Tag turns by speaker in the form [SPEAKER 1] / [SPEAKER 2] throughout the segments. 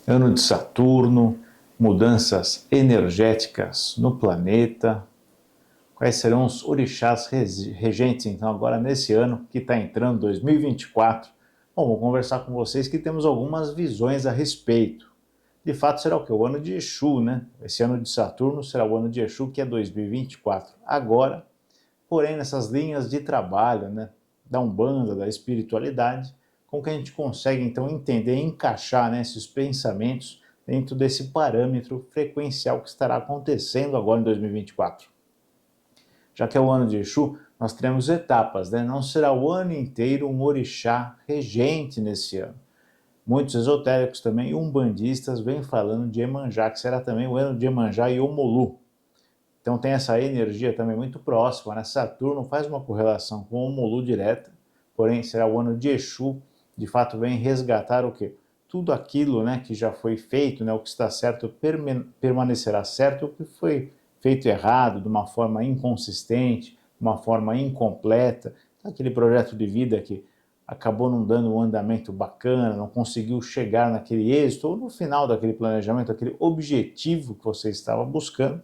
[SPEAKER 1] Ano de Saturno, mudanças energéticas no planeta. Quais serão os orixás regentes, então, agora nesse ano que está entrando, 2024? Bom, vou conversar com vocês que temos algumas visões a respeito. De fato, será o quê? O ano de Exu, né? Esse ano de Saturno será o ano de Exu, que é 2024. Agora, porém, nessas linhas de trabalho, né, da Umbanda, da espiritualidade, como que a gente consegue, então, entender e encaixar, né, esses pensamentos dentro desse parâmetro frequencial que estará acontecendo agora em 2024. Já que é o ano de Exu, nós teremos etapas, né? Não será o ano inteiro um orixá regente nesse ano. Muitos esotéricos também, umbandistas, vêm falando de Iemanjá, que será também o ano de Iemanjá e Omolu. Então tem essa energia também muito próxima, né? Saturno faz uma correlação com o Omolu direta, porém será o ano de Exu, de fato vem resgatar o quê? Tudo aquilo, né, que já foi feito, né, o que está certo permanecerá certo, o que foi feito errado, de uma forma inconsistente, de uma forma incompleta, aquele projeto de vida que acabou não dando um andamento bacana, não conseguiu chegar naquele êxito, ou no final daquele planejamento, aquele objetivo que você estava buscando,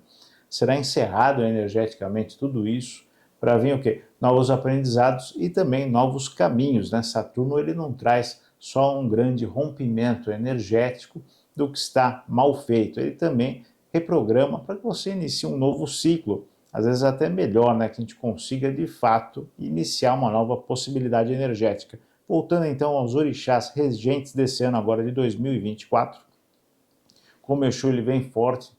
[SPEAKER 1] será encerrado energeticamente tudo isso para vir o quê? Novos aprendizados e também novos caminhos, né? Saturno ele não traz só um grande rompimento energético do que está mal feito, ele também reprograma para que você inicie um novo ciclo, às vezes até melhor, né? Que a gente consiga de fato iniciar uma nova possibilidade energética. Voltando então aos orixás regentes desse ano agora de 2024, como o Exu ele vem forte,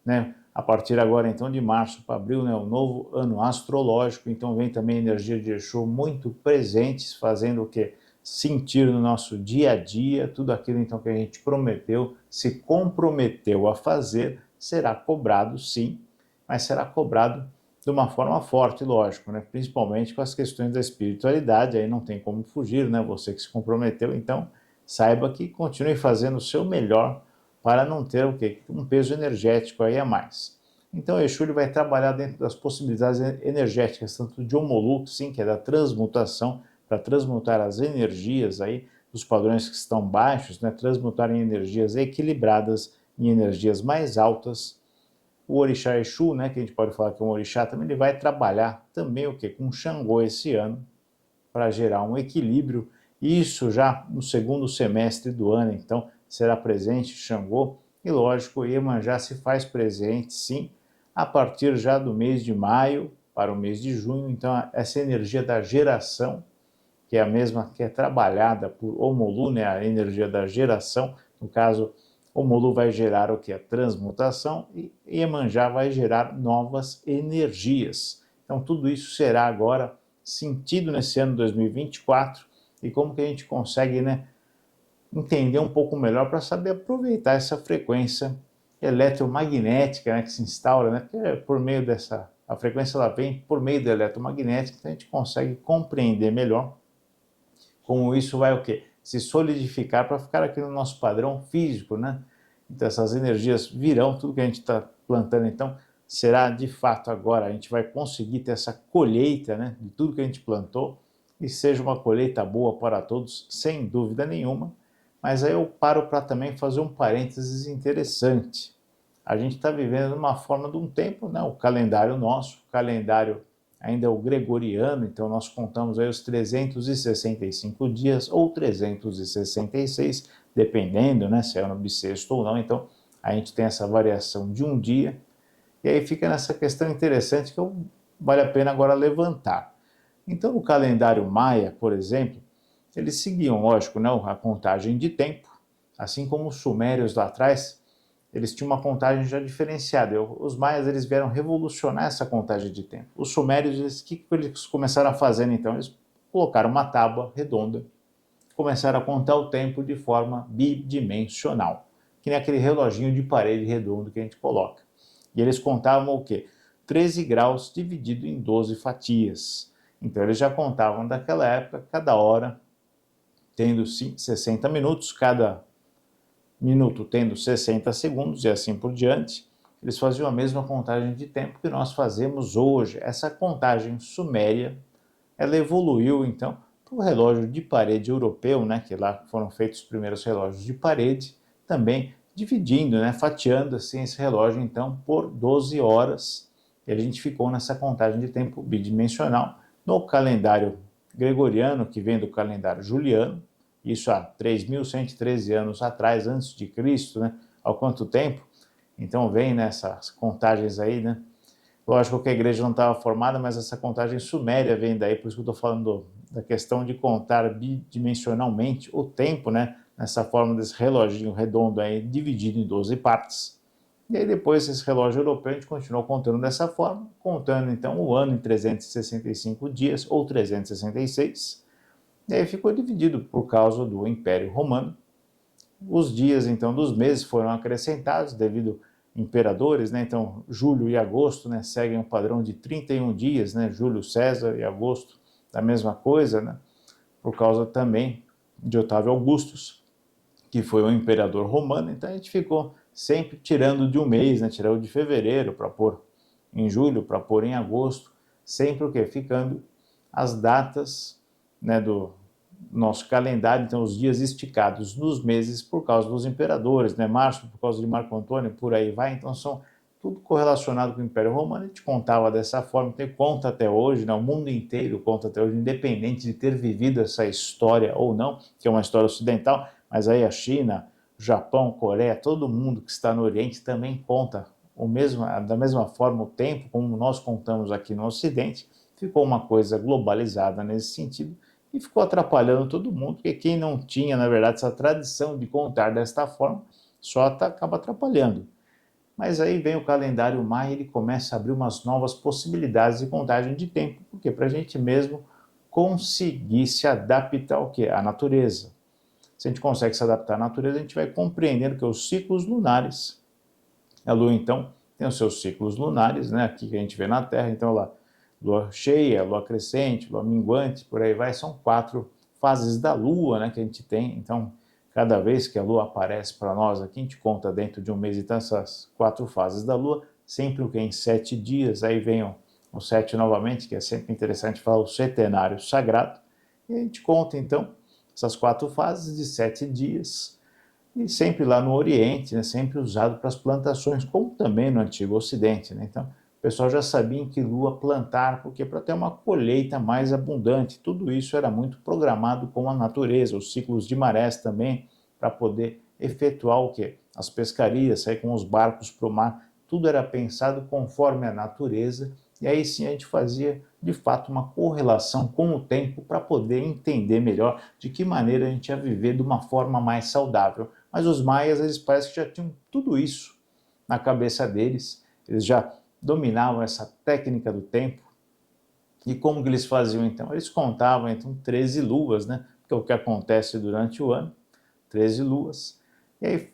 [SPEAKER 1] né? A partir agora então de março para abril, né, o novo ano astrológico, então vem também a energia de Exu muito presentes, fazendo o que? Sentir no nosso dia a dia, tudo aquilo então que a gente prometeu, se comprometeu a fazer, será cobrado sim, mas será cobrado de uma forma forte, lógico, né? Principalmente com as questões da espiritualidade, aí não tem como fugir, né? Você que se comprometeu, então saiba que continue fazendo o seu melhor para não ter o quê? Um peso energético aí a mais. Então, o Exu ele vai trabalhar dentro das possibilidades energéticas, tanto de Omolu, sim, que é da transmutação, para transmutar as energias aí, dos padrões que estão baixos, né, transmutar em energias equilibradas, em energias mais altas. O orixá Exu, né, que a gente pode falar que é um orixá, também ele vai trabalhar também o quê? Com Xangô esse ano, para gerar um equilíbrio, isso já no segundo semestre do ano, então será presente Xangô, e lógico, Iemanjá se faz presente sim, a partir já do mês de maio para o mês de junho, então essa energia da geração, que é a mesma que é trabalhada por Omolu, né, a energia da geração, no caso, Omolu vai gerar o que? A transmutação, e Iemanjá vai gerar novas energias. Então tudo isso será agora sentido nesse ano 2024 e como que a gente consegue, né, entender um pouco melhor para saber aproveitar essa frequência eletromagnética, né, que se instaura, né, porque por meio dessa, a frequência ela vem por meio da eletromagnética, então a gente consegue compreender melhor como isso vai o quê? Se solidificar para ficar aqui no nosso padrão físico, né? Então essas energias virão, tudo que a gente está plantando então será de fato agora, a gente vai conseguir ter essa colheita, né, de tudo que a gente plantou e seja uma colheita boa para todos, sem dúvida nenhuma. Mas aí eu paro para também fazer um parênteses interessante. A gente está vivendo uma forma de um tempo, né, o calendário nosso, o calendário ainda é o gregoriano, então nós contamos aí os 365 dias ou 366, dependendo, né, se é ano bissexto ou não, então a gente tem essa variação de um dia, e aí fica nessa questão interessante que vale a pena agora levantar. Então, no calendário maia, por exemplo, eles seguiam, lógico, né, a contagem de tempo, assim como os sumérios lá atrás, eles tinham uma contagem já diferenciada. Os maias eles vieram revolucionar essa contagem de tempo. Os sumérios, o que eles começaram a fazer então? Eles colocaram uma tábua redonda, começaram a contar o tempo de forma bidimensional, que nem aquele reloginho de parede redondo que a gente coloca. E eles contavam o quê? 13 graus dividido em 12 fatias. Então eles já contavam daquela época, cada hora tendo 60 minutos, cada minuto tendo 60 segundos e assim por diante. Eles faziam a mesma contagem de tempo que nós fazemos hoje. Essa contagem suméria, ela evoluiu então para o relógio de parede europeu, né, que lá foram feitos os primeiros relógios de parede, também dividindo, né, fatiando assim esse relógio então por 12 horas, e a gente ficou nessa contagem de tempo bidimensional no calendário gregoriano, que vem do calendário juliano, isso há 3.113 anos atrás, antes de Cristo, né? Há quanto tempo? Então vem nessas contagens aí, né? Lógico que a igreja não estava formada, mas essa contagem suméria vem daí, por isso que eu estou falando da questão de contar bidimensionalmente o tempo, né? Nessa forma desse reloginho redondo aí, dividido em 12 partes. E aí depois esse relógio europeu a gente continuou contando dessa forma, contando então o ano em 365 dias, ou 366, e aí ficou dividido por causa do Império Romano. Os dias então dos meses foram acrescentados devido imperadores, né? Então julho e agosto, né, seguem um padrão de 31 dias, né? Júlio César e agosto da mesma coisa, né? Por causa também de Otávio Augustus, que foi um imperador romano. Então a gente ficou sempre tirando de um mês, né? Tirando de fevereiro para pôr em julho, para pôr em agosto, sempre o que? Ficando as datas, né, do nosso calendário, então os dias esticados nos meses por causa dos imperadores, né? Março por causa de Marco Antônio, por aí vai, então são tudo correlacionado com o Império Romano. A gente contava dessa forma, tem conta até hoje, né? O mundo inteiro conta até hoje, independente de ter vivido essa história ou não, que é uma história ocidental, mas aí a China, Japão, Coreia, todo mundo que está no Oriente também conta da mesma forma o tempo, como nós contamos aqui no Ocidente. Ficou uma coisa globalizada nesse sentido e ficou atrapalhando todo mundo, porque quem não tinha, na verdade, essa tradição de contar desta forma, só acaba atrapalhando. Mas aí vem o calendário Maia e ele começa a abrir umas novas possibilidades de contagem de tempo, porque para a gente mesmo conseguir se adaptar ao quê? À natureza. Se a gente consegue se adaptar à natureza, a gente vai compreendendo que os ciclos lunares, a Lua então tem os seus ciclos lunares, né? Aqui que a gente vê na Terra, então lá lua cheia, lua crescente, lua minguante, por aí vai, são 4 fases da lua, né, que a gente tem. Então, cada vez que a lua aparece para nós aqui, a gente conta dentro de um mês, então essas 4 fases da lua, sempre o que em 7 dias, aí vem o 7 novamente, que é sempre interessante falar o setenário sagrado, e a gente conta então essas 4 fases de 7 dias, e sempre lá no Oriente, né, sempre usado para as plantações, como também no Antigo Ocidente, né? Então, o pessoal já sabia em que lua plantar, porque para ter uma colheita mais abundante, tudo isso era muito programado com a natureza, os ciclos de marés também, para poder efetuar o quê? As pescarias, sair com os barcos para o mar, tudo era pensado conforme a natureza, e aí sim a gente fazia de fato uma correlação com o tempo para poder entender melhor de que maneira a gente ia viver de uma forma mais saudável. Mas os maias, eles parecem que já tinham tudo isso na cabeça deles, eles já dominavam essa técnica do tempo. E como que eles faziam então? Eles contavam então 13 luas, né? Que é o que acontece durante o ano, 13 luas. E aí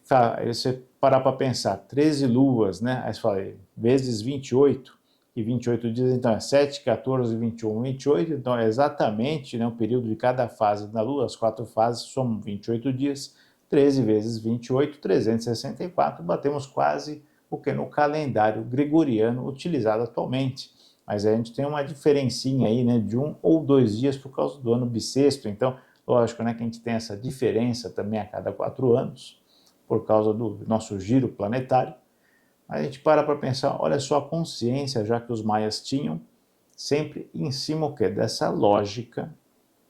[SPEAKER 1] você parar para pensar, 13 luas, né? Aí você fala, vezes 28, e 28 dias, então é 7, 14, 21, 28, então é exatamente, né, o período de cada fase da lua, as 4 fases somam 28 dias, 13 vezes 28, 364, batemos quase o que no calendário gregoriano utilizado atualmente. Mas a gente tem uma diferencinha aí, né, de 1 ou 2 dias por causa do ano bissexto. Então, lógico, né, que a gente tem essa diferença também a cada 4 anos, por causa do nosso giro planetário. Mas a gente para pensar, olha só a consciência já que os maias tinham, sempre em cima o quê? Dessa lógica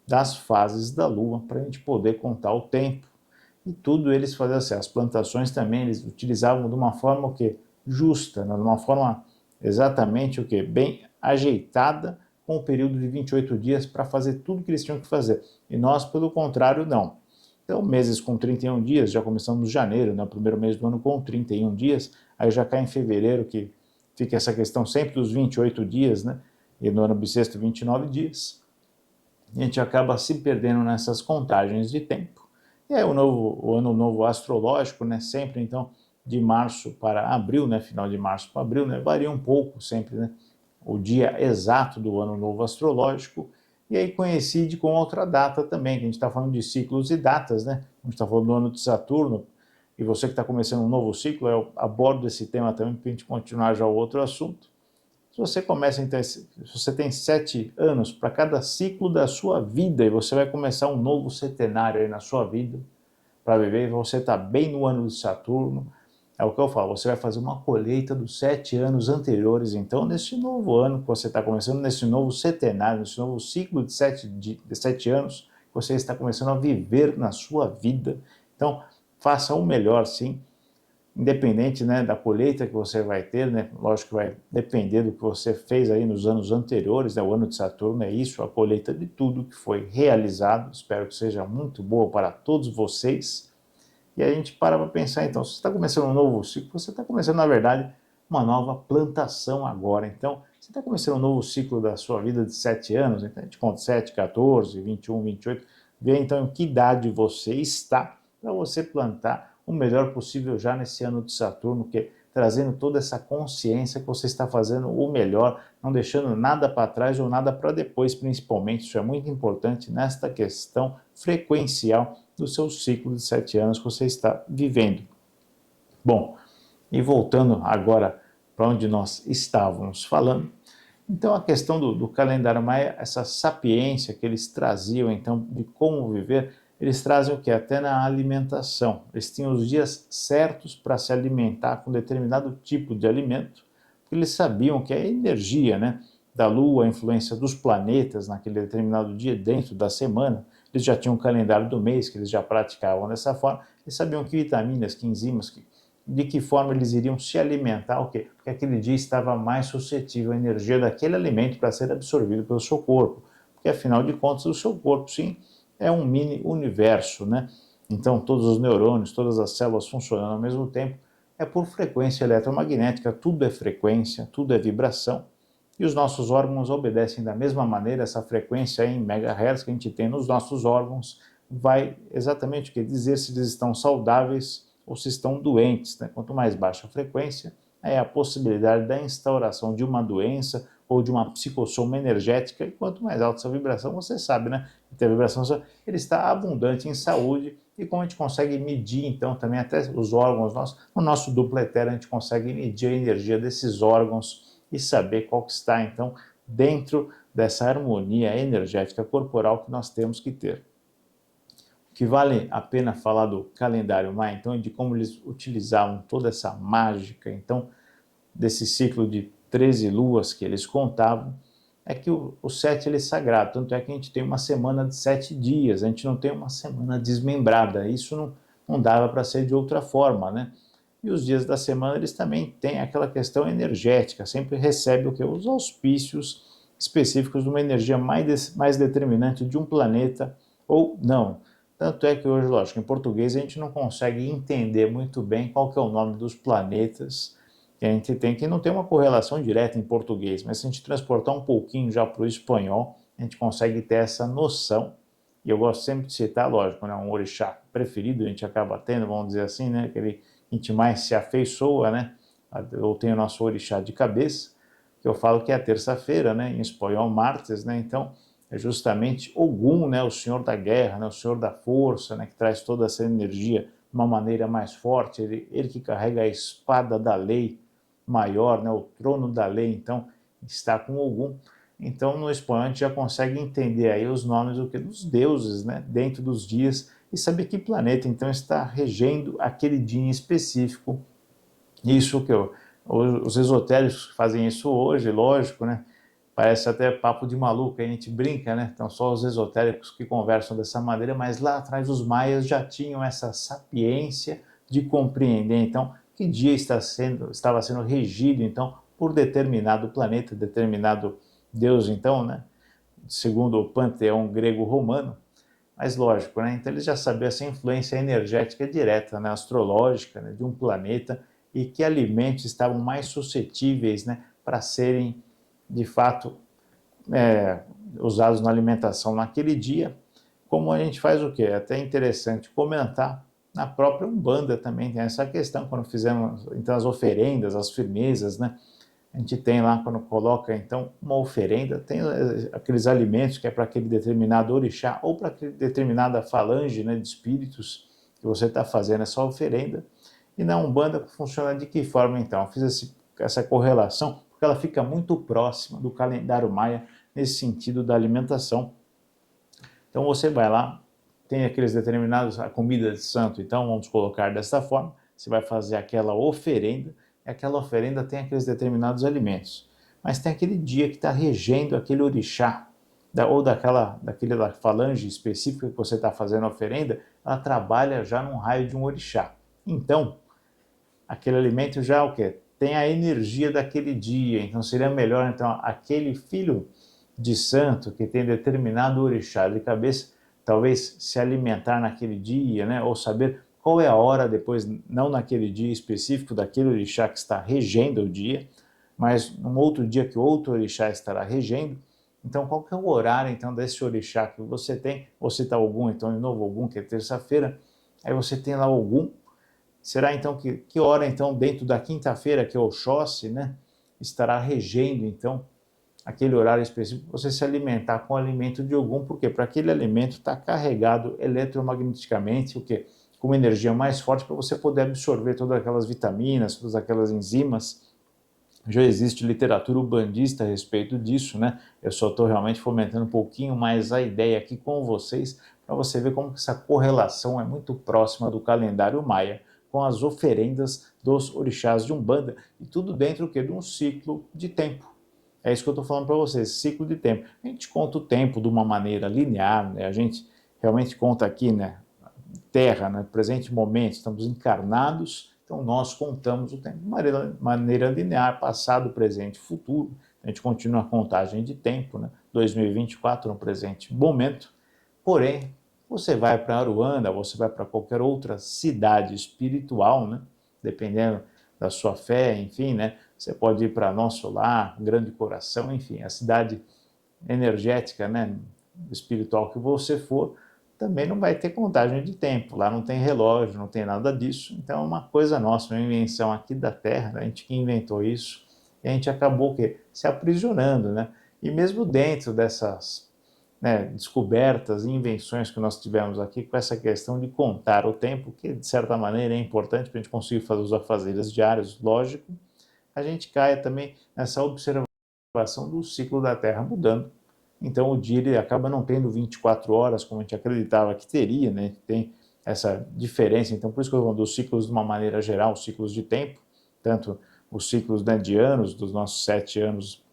[SPEAKER 1] das fases da Lua, para a gente poder contar o tempo. E tudo eles faziam assim, as plantações também eles utilizavam de uma forma o quê? Justa, né? De uma forma exatamente o quê? Bem ajeitada, com o período de 28 dias para fazer tudo que eles tinham que fazer. E nós, pelo contrário, não. Então, meses com 31 dias, já começamos em janeiro, né? O primeiro mês do ano com 31 dias, aí já cai em fevereiro, que fica essa questão sempre dos 28 dias, né? E no ano bissexto, 29 dias. E a gente acaba se perdendo nessas contagens de tempo. E aí o ano novo astrológico, né? Sempre, então, de março para abril, né? Final de março para abril, né? Varia um pouco sempre, né? O dia exato do ano novo astrológico, e aí coincide com outra data também, que a gente está falando de ciclos e datas, né? A gente está falando do ano de Saturno, e você que está começando um novo ciclo, eu abordo esse tema também para a gente continuar já o outro assunto. Se você começa, então, se você tem 7 anos para cada ciclo da sua vida, e você vai começar um novo setenário aí na sua vida, para viver, e você está bem no ano de Saturno. É o que eu falo, você vai fazer uma colheita dos 7 anos anteriores, então, nesse novo ano que você está começando, nesse novo setenário, nesse novo ciclo de 7 anos, você está começando a viver na sua vida. Então, faça o melhor, sim, independente, né, da colheita que você vai ter, né, lógico que vai depender do que você fez aí nos anos anteriores, né, o ano de Saturno é isso, a colheita de tudo que foi realizado, espero que seja muito boa para todos vocês. E a gente para pensar, então, se você está começando um novo ciclo, você está começando, na verdade, uma nova plantação agora. Então, você está começando um novo ciclo da sua vida de 7 anos, então a gente conta 7, 14, 21, 28, vê então em que idade você está para você plantar o melhor possível já nesse ano de Saturno, que trazendo toda essa consciência que você está fazendo o melhor, não deixando nada para trás ou nada para depois, principalmente. Isso é muito importante nesta questão frequencial do seu ciclo de 7 anos que você está vivendo. Bom, e voltando agora para onde nós estávamos falando, então a questão do calendário maia, essa sapiência que eles traziam então de como viver, eles trazem o que? Até na alimentação. Eles tinham os dias certos para se alimentar com determinado tipo de alimento, porque eles sabiam que a energia, né, da Lua, a influência dos planetas naquele determinado dia dentro da semana, eles já tinham um calendário do mês que eles já praticavam dessa forma, eles sabiam que vitaminas, que enzimas, de que forma eles iriam se alimentar, o quê? Porque aquele dia estava mais suscetível à energia daquele alimento para ser absorvido pelo seu corpo, porque afinal de contas o seu corpo, sim, é um mini universo, né? Então todos os neurônios, todas as células funcionando ao mesmo tempo, é por frequência eletromagnética, tudo é frequência, tudo é vibração, e os nossos órgãos obedecem da mesma maneira, essa frequência em megahertz que a gente tem nos nossos órgãos vai exatamente o que dizer se eles estão saudáveis ou se estão doentes, né? Quanto mais baixa a frequência, é a possibilidade da instauração de uma doença ou de uma psicossoma energética, e quanto mais alta essa vibração, você sabe, né? Que a vibração ele está abundante em saúde, e como a gente consegue medir, então, também até os órgãos nossos, no nosso duplo etéreo, a gente consegue medir a energia desses órgãos e saber qual que está, então, dentro dessa harmonia energética corporal que nós temos que ter. O que vale a pena falar do calendário maia, então, e de como eles utilizavam toda essa mágica, então, desse ciclo de 13 luas que eles contavam, é que o 7 ele é sagrado, tanto é que a gente tem uma semana de 7 dias, a gente não tem uma semana desmembrada, isso não dava para ser de outra forma, né? E os dias da semana eles também têm aquela questão energética, sempre recebe o que? Os auspícios específicos de uma energia mais determinante de um planeta ou não. Tanto é que hoje, lógico, em português a gente não consegue entender muito bem qual que é o nome dos planetas que a gente tem, que não tem uma correlação direta em português, mas se a gente transportar um pouquinho já para o espanhol, a gente consegue ter essa noção. E eu gosto sempre de citar, lógico, né, um orixá preferido, a gente acaba tendo, vamos dizer assim, né, aquele que a gente mais se afeiçoa, né, ou tem o nosso orixá de cabeça, que eu falo que é a terça-feira, né, em espanhol, martes, né, então é justamente Ogum, né, o senhor da guerra, né, o senhor da força, né, que traz toda essa energia de uma maneira mais forte, ele que carrega a espada da lei maior, né, o trono da lei, então está com Ogum. Então no espanhol a gente já consegue entender aí os nomes dos deuses, né, dentro dos dias, e saber que planeta então está regendo aquele dia em específico. Isso que os esotéricos fazem isso hoje, lógico, né? Parece até papo de maluco, a gente brinca, né? Então só os esotéricos que conversam dessa maneira, mas lá atrás os maias já tinham essa sapiência de compreender, então, que dia estava sendo regido, então, por determinado planeta, determinado deus, então, né? Segundo o panteão grego-romano, mas lógico, né? Então eles já sabiam essa influência energética direta, né? Astrológica, né? De um planeta, e que alimentos estavam mais suscetíveis, né? Para serem de fato usados na alimentação naquele dia, como a gente faz o quê? É até interessante comentar, na própria Umbanda também tem essa questão, quando fizemos então as oferendas, as firmezas, né? A gente tem lá, quando coloca então uma oferenda, tem aqueles alimentos que é para aquele determinado orixá ou para aquela determinada falange, né, de espíritos que você está fazendo essa oferenda. E na Umbanda funciona de que forma então? Eu fiz essa correlação porque ela fica muito próxima do calendário maia nesse sentido da alimentação. Então você vai lá, tem aqueles determinados, a comida de santo, então vamos colocar dessa forma, você vai fazer aquela oferenda, e aquela oferenda tem aqueles determinados alimentos. Mas tem aquele dia que está regendo aquele orixá, ou daquela falange específica que você está fazendo a oferenda, ela trabalha já num raio de um orixá. Então, aquele alimento já o quê? Tem a energia daquele dia, então seria melhor então aquele filho de santo que tem determinado orixá de cabeça, talvez se alimentar naquele dia, né? Ou saber qual é a hora depois, não naquele dia específico daquele orixá que está regendo o dia, mas num outro dia que outro orixá estará regendo. Então, qual que é o horário então desse orixá que você tem? Vou citar Ogum, então de novo Ogum, que é terça-feira, aí você tem lá Ogum. Será então que hora então dentro da quinta-feira, que é o Oxóssi, né, estará regendo então aquele horário específico, você se alimentar com o alimento de Ogum, porque para aquele alimento está carregado eletromagneticamente, o quê? Com uma energia mais forte para você poder absorver todas aquelas vitaminas, todas aquelas enzimas. Já existe literatura ubandista a respeito disso, né? Eu só estou realmente fomentando um pouquinho mais a ideia aqui com vocês, para você ver como que essa correlação é muito próxima do calendário maia com as oferendas dos orixás de Umbanda, e tudo dentro de um ciclo de tempo. É isso que eu estou falando para vocês, ciclo de tempo. A gente conta o tempo de uma maneira linear, né? A gente realmente conta aqui, né? Terra, né? Presente momento, estamos encarnados, então nós contamos o tempo de maneira linear, passado, presente, futuro. A gente continua a contagem de tempo, né? 2024 no presente momento. Porém, você vai para Aruanda, você vai para qualquer outra cidade espiritual, né? Dependendo da sua fé, enfim, né? Você pode ir para Nosso Lar, Grande Coração, enfim, a cidade energética, né? Espiritual que você for, também não vai ter contagem de tempo. Lá não tem relógio, não tem nada disso. Então é uma coisa nossa, uma invenção aqui da Terra, a gente que inventou isso, e a gente acabou se aprisionando, né? E mesmo dentro dessas, né, descobertas e invenções que nós tivemos aqui, com essa questão de contar o tempo, que de certa maneira é importante para a gente conseguir fazer os afazeres diários, lógico, a gente cai também nessa observação do ciclo da Terra mudando. Então o dia ele acaba não tendo 24 horas, como a gente acreditava que teria, né? Tem essa diferença, então por isso que eu falo dos ciclos de uma maneira geral, os ciclos de tempo, tanto os ciclos, né, de anos, dos nossos 7 anos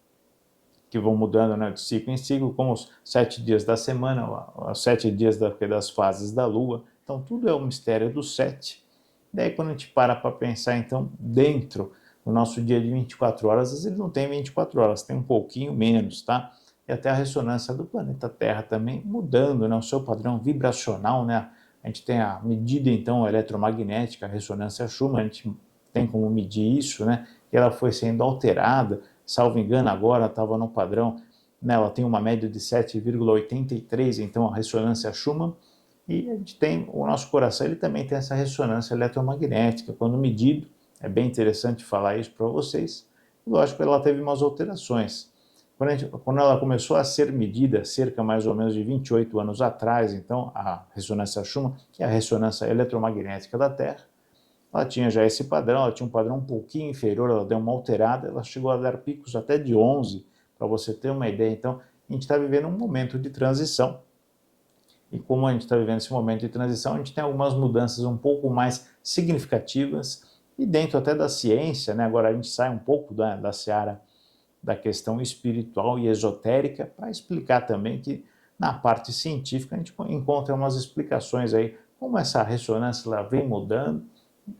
[SPEAKER 1] que vão mudando, né, de ciclo em ciclo, como os 7 dias da semana, os 7 dias das fases da Lua. Então tudo é o mistério do 7. Daí quando a gente para pensar, então, dentro do nosso dia de 24 horas, às vezes ele não tem 24 horas, tem um pouquinho menos, tá? E até a ressonância do planeta Terra também mudando, né, o seu padrão vibracional, né? A gente tem a medida, então, eletromagnética, a ressonância Schumann, a gente tem como medir isso, né? E ela foi sendo alterada, salvo engano, agora estava no padrão, né, ela tem uma média de 7,83, então a ressonância Schumann, e a gente tem o nosso coração, ele também tem essa ressonância eletromagnética, quando medido, é bem interessante falar isso para vocês, e lógico, ela teve umas alterações. Quando ela começou a ser medida, cerca mais ou menos de 28 anos atrás, então, a ressonância Schumann, que é a ressonância eletromagnética da Terra, ela tinha já esse padrão, ela tinha um padrão um pouquinho inferior, ela deu uma alterada, ela chegou a dar picos até de 11, para você ter uma ideia. Então, a gente está vivendo um momento de transição. E como a gente está vivendo esse momento de transição, a gente tem algumas mudanças um pouco mais significativas, e dentro até da ciência, né? Agora a gente sai um pouco da seara da questão espiritual e esotérica, para explicar também que na parte científica a gente encontra umas explicações aí, como essa ressonância ela vem mudando.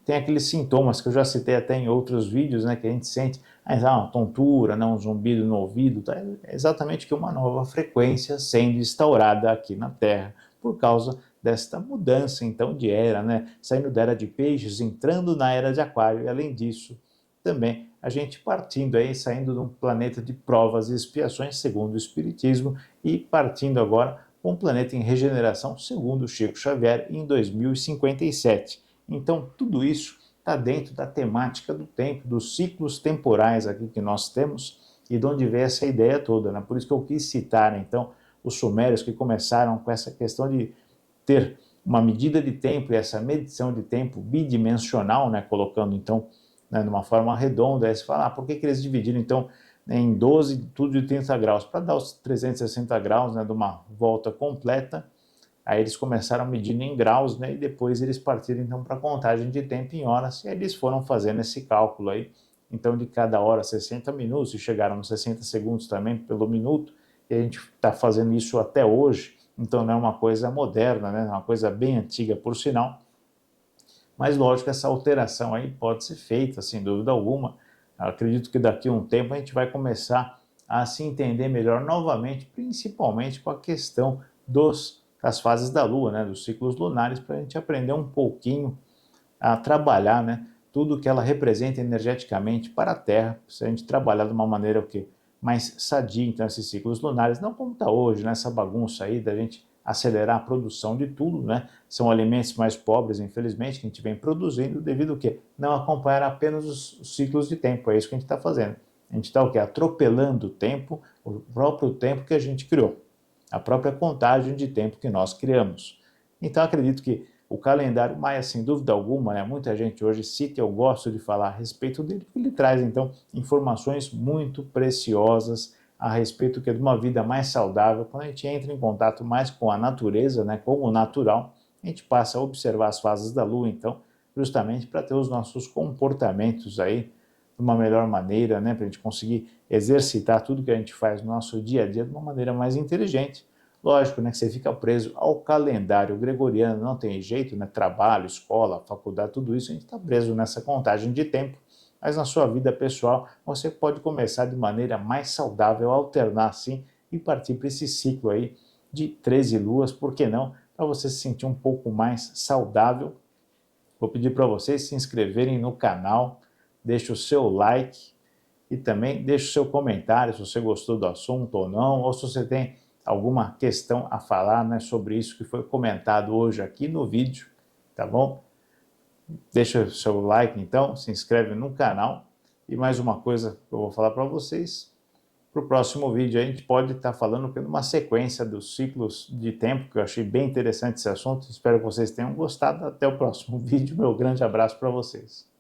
[SPEAKER 1] Tem aqueles sintomas que eu já citei até em outros vídeos, né, que a gente sente uma tontura, né, um zumbido no ouvido, tá? É exatamente que uma nova frequência sendo instaurada aqui na Terra, por causa desta mudança então de era, né, saindo da era de peixes, entrando na era de aquário, e além disso, também a gente partindo aí, saindo de um planeta de provas e expiações, segundo o Espiritismo, e partindo agora para um planeta em regeneração, segundo o Chico Xavier, em 2057. Então, tudo isso está dentro da temática do tempo, dos ciclos temporais aqui que nós temos, e de onde veio essa ideia toda, né? Por isso que eu quis citar, então, os sumérios que começaram com essa questão de ter uma medida de tempo e essa medição de tempo bidimensional, né? Colocando, então, né, numa forma redonda, aí você fala, por que eles dividiram, então, em 12, tudo de 30 graus? Para dar os 360 graus, né, de uma volta completa, Aí eles começaram medindo em graus, né, e depois eles partiram então para a contagem de tempo em horas, e aí eles foram fazendo esse cálculo aí, então de cada hora 60 minutos, e chegaram nos 60 segundos também pelo minuto, e a gente está fazendo isso até hoje, então não é uma coisa moderna, né, é uma coisa bem antiga por sinal, mas lógico, essa alteração aí pode ser feita, sem dúvida alguma. Eu acredito que daqui a um tempo a gente vai começar a se entender melhor novamente, principalmente com a questão das fases da Lua, né, dos ciclos lunares, para a gente aprender um pouquinho a trabalhar, né, tudo que ela representa energeticamente para a Terra, se a gente trabalhar de uma maneira o quê? Mais sadia, então, esses ciclos lunares, não como está hoje, nessa bagunça aí da gente acelerar a produção de tudo, né? São alimentos mais pobres, infelizmente, que a gente vem produzindo devido ao quê? Não acompanhar apenas os ciclos de tempo, é isso que a gente está fazendo. A gente está o quê? Atropelando o tempo, o próprio tempo que a gente criou, a própria contagem de tempo que nós criamos. Então, acredito que o calendário maia, sem dúvida alguma, né, muita gente hoje cita, eu gosto de falar a respeito dele, porque ele traz, então, informações muito preciosas a respeito de uma vida mais saudável. Quando a gente entra em contato mais com a natureza, né, com o natural, a gente passa a observar as fases da Lua, então, justamente para ter os nossos comportamentos aí de uma melhor maneira, né, para a gente conseguir exercitar tudo que a gente faz no nosso dia a dia de uma maneira mais inteligente. Lógico, né, que você fica preso ao calendário gregoriano, não tem jeito, né, trabalho, escola, faculdade, tudo isso, a gente está preso nessa contagem de tempo, mas na sua vida pessoal você pode começar de maneira mais saudável, alternar assim e partir para esse ciclo aí de 13 luas, por que não? Para você se sentir um pouco mais saudável. Vou pedir para vocês se inscreverem no canal, deixe o seu like e também deixe o seu comentário se você gostou do assunto ou não, ou se você tem alguma questão a falar, né, sobre isso que foi comentado hoje aqui no vídeo, tá bom? Deixa o seu like então, se inscreve no canal e mais uma coisa que eu vou falar para vocês, para o próximo vídeo a gente pode estar falando de uma sequência dos ciclos de tempo, que eu achei bem interessante esse assunto, espero que vocês tenham gostado, até o próximo vídeo, meu grande abraço para vocês.